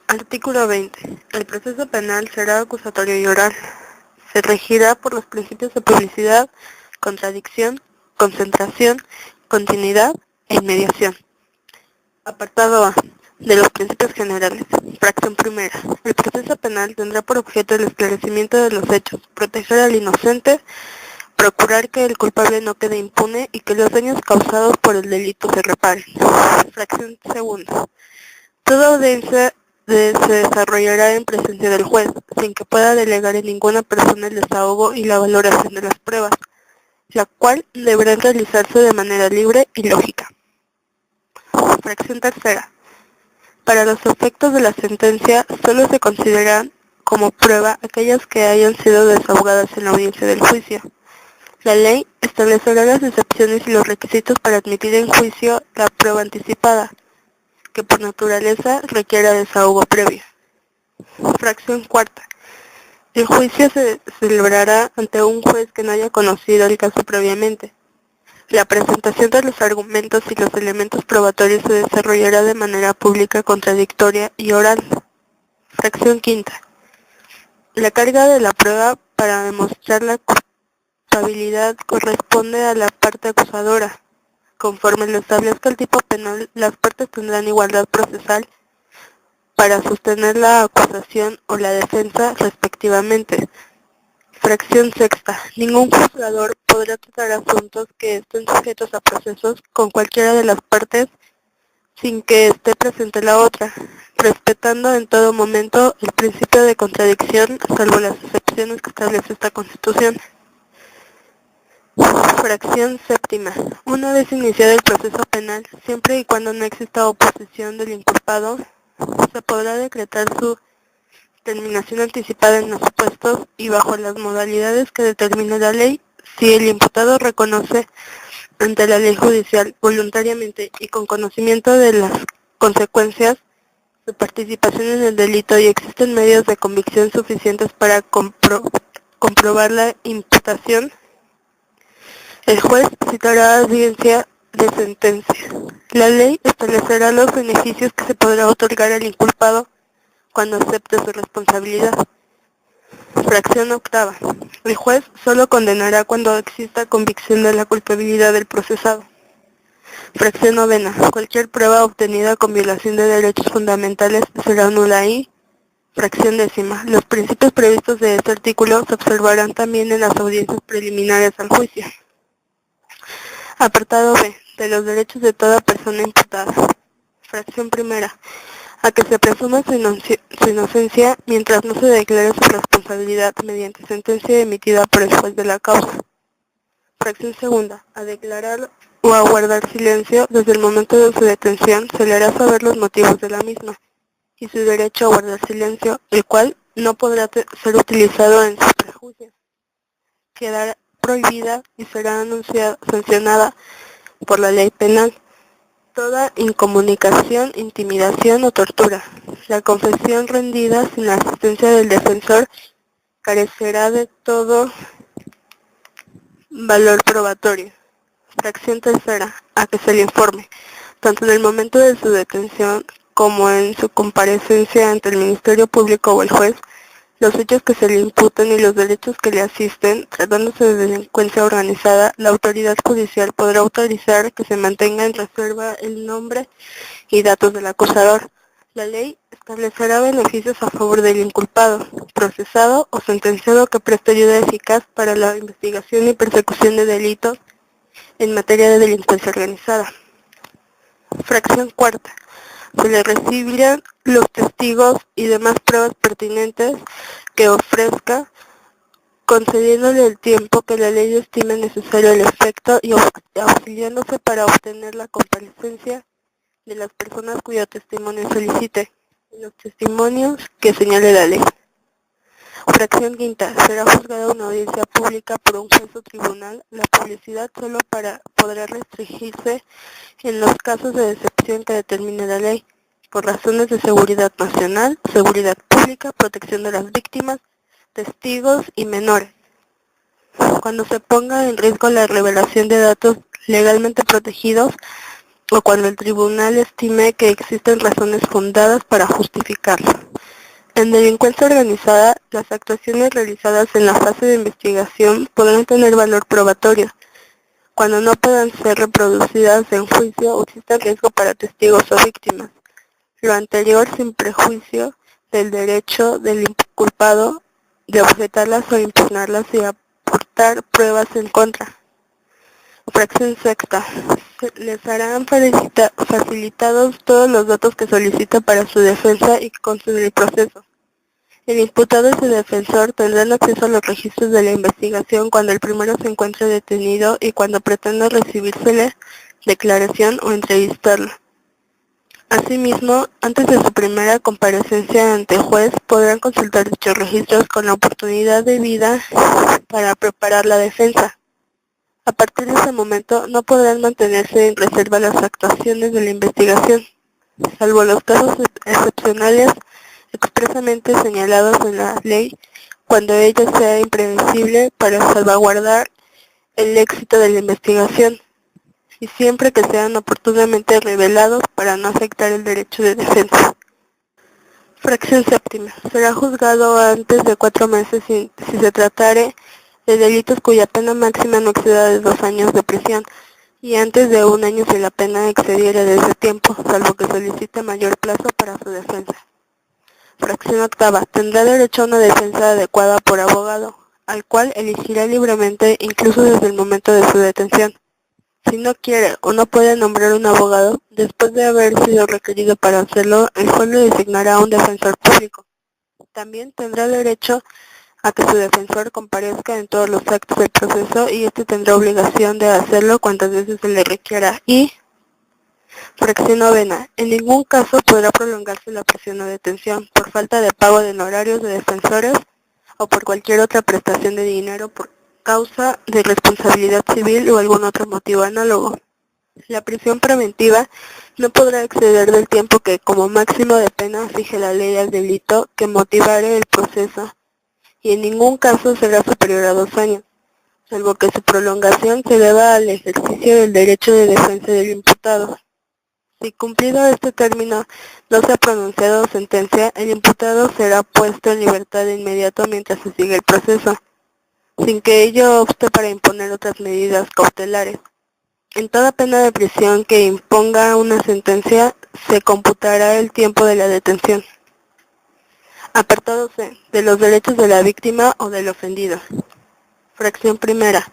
Artículo 20. El proceso penal será acusatorio y oral. Se regirá por los principios de publicidad, contradicción, concentración, continuidad e inmediación. Apartado A. De los principios generales. Fracción primera. El proceso penal tendrá por objeto el esclarecimiento de los hechos, proteger al inocente, procurar que el culpable no quede impune y que los daños causados por el delito se reparen. Fracción segunda. Toda audiencia se desarrollará en presencia del juez, sin que pueda delegar en ninguna persona el desahogo y la valoración de las pruebas, la cual deberá realizarse de manera libre y lógica. Fracción tercera. Para los efectos de la sentencia, solo se consideran como prueba aquellas que hayan sido desahogadas en la audiencia del juicio. La ley establecerá las excepciones y los requisitos para admitir en juicio la prueba anticipada, que por naturaleza requiera desahogo previo. Fracción cuarta. El juicio se celebrará ante un juez que no haya conocido el caso previamente. La presentación de los argumentos y los elementos probatorios se desarrollará de manera pública, contradictoria y oral. Fracción quinta. La carga de la prueba para demostrar la culpabilidad corresponde a la parte acusadora. Conforme lo establezca el tipo penal, las partes tendrán igualdad procesal para sostener la acusación o la defensa respectivamente. Fracción sexta. Ningún juzgador podrá tratar asuntos que estén sujetos a procesos con cualquiera de las partes sin que esté presente la otra, respetando en todo momento el principio de contradicción, salvo las excepciones que establece esta Constitución. Fracción séptima. Una vez iniciado el proceso penal, siempre y cuando no exista oposición del inculpado, se podrá decretar su terminación anticipada en los supuestos y bajo las modalidades que determine la ley, si el imputado reconoce ante la ley judicial voluntariamente y con conocimiento de las consecuencias su participación en el delito y existen medios de convicción suficientes para comprobar la imputación. El juez citará audiencia de sentencia. La ley establecerá los beneficios que se podrá otorgar al inculpado cuando acepte su responsabilidad. Fracción octava. El juez solo condenará cuando exista convicción de la culpabilidad del procesado. Fracción novena. Cualquier prueba obtenida con violación de derechos fundamentales será nula y... Fracción décima. Los principios previstos de este artículo se observarán también en las audiencias preliminares al juicio. Apartado B. De los derechos de toda persona imputada. Fracción primera. A que se presuma su inocencia mientras no se declare su responsabilidad mediante sentencia emitida por el juez de la causa. Fracción segunda. A declarar o a guardar silencio desde el momento de su detención se le hará saber los motivos de la misma y su derecho a guardar silencio, el cual no podrá ser utilizado en sus prejuicios. Quedará prohibida y será sancionada por la ley penal toda incomunicación, intimidación o tortura. La confesión rendida sin la asistencia del defensor carecerá de todo valor probatorio. Fracción tercera. A que se le informe, tanto en el momento de su detención como en su comparecencia ante el Ministerio Público o el juez, los hechos que se le imputan y los derechos que le asisten. Tratándose de delincuencia organizada, la autoridad judicial podrá autorizar que se mantenga en reserva el nombre y datos del acusador. La ley establecerá beneficios a favor del inculpado, procesado o sentenciado que preste ayuda eficaz para la investigación y persecución de delitos en materia de delincuencia organizada. Fracción cuarta. Se le recibirán los testigos y demás pruebas pertinentes que ofrezca, concediéndole el tiempo que la ley estime necesario al efecto y auxiliándose para obtener la comparecencia de las personas cuyo testimonio solicite, y los testimonios que señale la ley. Fracción quinta. Será juzgada una audiencia pública por un juez o tribunal. La publicidad solo podrá restringirse en los casos de excepción que determine la ley, por razones de seguridad nacional, seguridad pública, protección de las víctimas, testigos y menores. Cuando se ponga en riesgo la revelación de datos legalmente protegidos, o cuando el tribunal estime que existen razones fundadas para justificarlo. En delincuencia organizada, las actuaciones realizadas en la fase de investigación podrán tener valor probatorio, cuando no puedan ser reproducidas en juicio o exista riesgo para testigos o víctimas. Lo anterior sin prejuicio del derecho del inculpado de objetarlas o impugnarlas y aportar pruebas en contra. Fracción sexta. Les harán facilitados todos los datos que solicita para su defensa y que consten en el proceso. El imputado y su defensor tendrán acceso a los registros de la investigación cuando el primero se encuentre detenido y cuando pretenda recibírsele declaración o entrevistarlo. Asimismo, antes de su primera comparecencia ante juez, podrán consultar dichos registros con la oportunidad debida para preparar la defensa. A partir de ese momento, no podrán mantenerse en reserva las actuaciones de la investigación, salvo los casos excepcionales expresamente señalados en la ley, cuando ello sea imprevisible para salvaguardar el éxito de la investigación, y siempre que sean oportunamente revelados para no afectar el derecho de defensa. Fracción séptima. Será juzgado antes de 4 meses si se tratare de delitos cuya pena máxima no exceda de 2 años de prisión, y antes de 1 año si la pena excediera de ese tiempo, salvo que solicite mayor plazo para su defensa. Fracción octava. Tendrá derecho a una defensa adecuada por abogado, al cual elegirá libremente incluso desde el momento de su detención. Si no quiere o no puede nombrar un abogado, después de haber sido requerido para hacerlo, el juez le designará a un defensor público. También tendrá derecho a que su defensor comparezca en todos los actos del proceso y éste tendrá obligación de hacerlo cuantas veces se le requiera. Y fracción novena. En ningún caso podrá prolongarse la prisión o detención por falta de pago de honorarios de defensores o por cualquier otra prestación de dinero por causa de responsabilidad civil o algún otro motivo análogo. La prisión preventiva no podrá exceder del tiempo que como máximo de pena fije la ley al delito que motivare el proceso y en ningún caso será superior a 2 años, salvo que su prolongación se deba al ejercicio del derecho de defensa del imputado. Si cumplido este término no se ha pronunciado sentencia, el imputado será puesto en libertad de inmediato mientras se sigue el proceso, sin que ello obste para imponer otras medidas cautelares. En toda pena de prisión que imponga una sentencia, se computará el tiempo de la detención. Apartado C. De los derechos de la víctima o del ofendido. Fracción primera.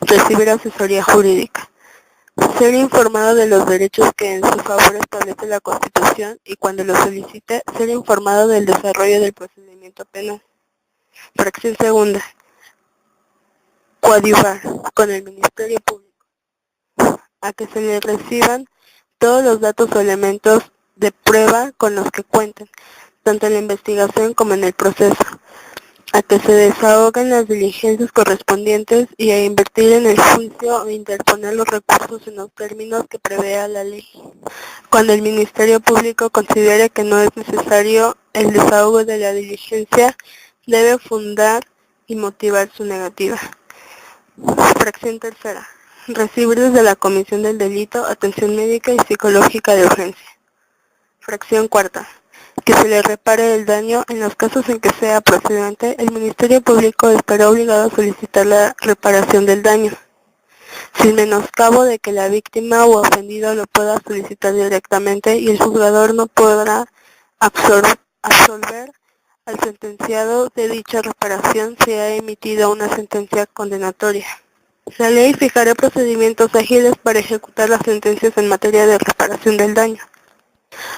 Recibir asesoría jurídica. Ser informado de los derechos que en su favor establece la Constitución y cuando lo solicite, ser informado del desarrollo del procedimiento penal. Fracción segunda. Coadyuvar con el Ministerio Público a que se le reciban todos los datos o elementos de prueba con los que cuenten, tanto en la investigación como en el proceso, a que se desahoguen las diligencias correspondientes y a invertir en el juicio o interponer los recursos en los términos que prevea la ley, cuando el Ministerio Público considere que no es necesario el desahogo de la diligencia, debe fundar y motivar su negativa. Fracción tercera. Recibir desde la comisión del delito atención médica y psicológica de urgencia. Fracción cuarta. Que se le repare el daño. En los casos en que sea procedente, el Ministerio Público estará obligado a solicitar la reparación del daño, sin menoscabo de que la víctima o ofendido lo pueda solicitar directamente y el juzgador no podrá absolver al sentenciado de dicha reparación si ha emitido una sentencia condenatoria. La ley fijará procedimientos ágiles para ejecutar las sentencias en materia de reparación del daño.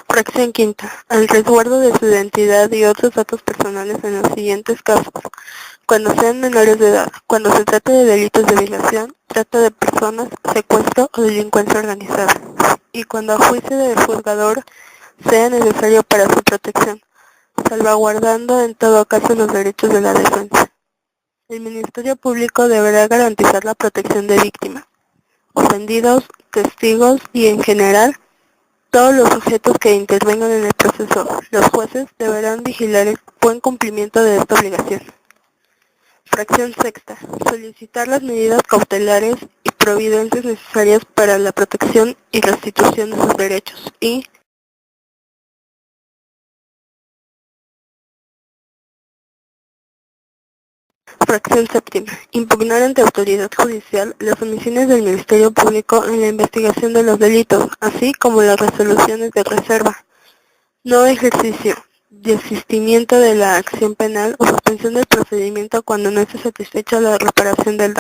Fracción quinta. Al resguardo de su identidad y otros datos personales en los siguientes casos. Cuando sean menores de edad, cuando se trate de delitos de violación, trata de personas, secuestro o delincuencia organizada. Y cuando a juicio del juzgador sea necesario para su protección, salvaguardando en todo caso los derechos de la defensa. El Ministerio Público deberá garantizar la protección de víctimas, ofendidos, testigos y, en general, todos los sujetos que intervengan en el proceso. Los jueces deberán vigilar el buen cumplimiento de esta obligación. Fracción sexta. Solicitar las medidas cautelares y providencias necesarias para la protección y restitución de sus derechos. Y fracción séptima. Impugnar ante autoridad judicial las omisiones del Ministerio Público en la investigación de los delitos, así como las resoluciones de reserva, no ejercicio, desistimiento de la acción penal o suspensión del procedimiento cuando no esté satisfecha la reparación del daño.